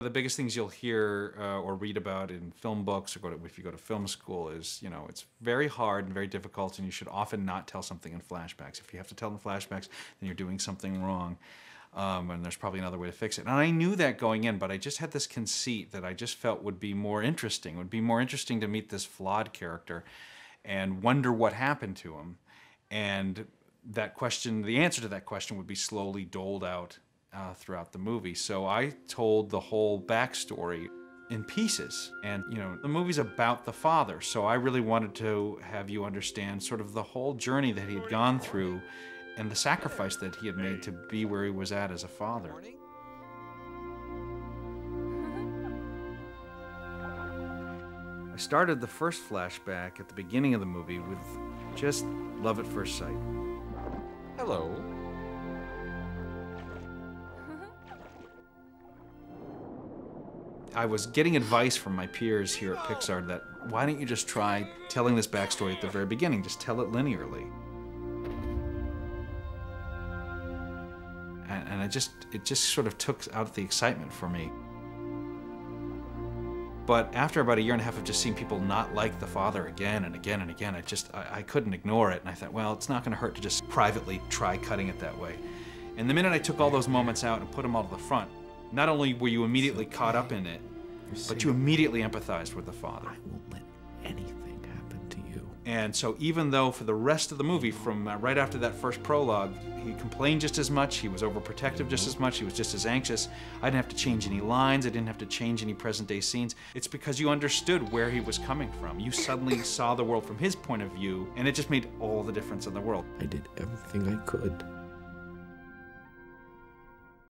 The biggest things you'll hear or read about in film books or if you go to film school is, you know, it's very hard and very difficult, and you should often not tell something in flashbacks. If you have to tell in flashbacks, then you're doing something wrong, and there's probably another way to fix it. And I knew that going in, but I just had this conceit that I just felt would be more interesting. It would be more interesting to meet this flawed character and wonder what happened to him. And that question, the answer to that question would be slowly doled out throughout the movie. So I told the whole backstory in pieces. And, you know, the movie's about the father, so I really wanted to have you understand sort of the whole journey that he had gone through and the sacrifice that he had made to be where he was at as a father. I started the first flashback at the beginning of the movie with just love at first sight. Hello. I was getting advice from my peers here at Pixar that why don't you just try telling this backstory at the very beginning, just tell it linearly. And it just sort of took out the excitement for me. But after about a year and a half of just seeing people not like the father again and again and again, I couldn't ignore it. And I thought, well, it's not gonna hurt to just privately try cutting it that way. And the minute I took all those moments out and put them all to the front, not only were you immediately caught up in it, but you immediately empathized with the father. I won't let anything happen to you. And so even though for the rest of the movie, from right after that first prologue, he complained just as much, he was overprotective just as much, he was just as anxious, I didn't have to change any lines, I didn't have to change any present-day scenes. It's because you understood where he was coming from. You suddenly saw the world from his point of view, and it just made all the difference in the world. I did everything I could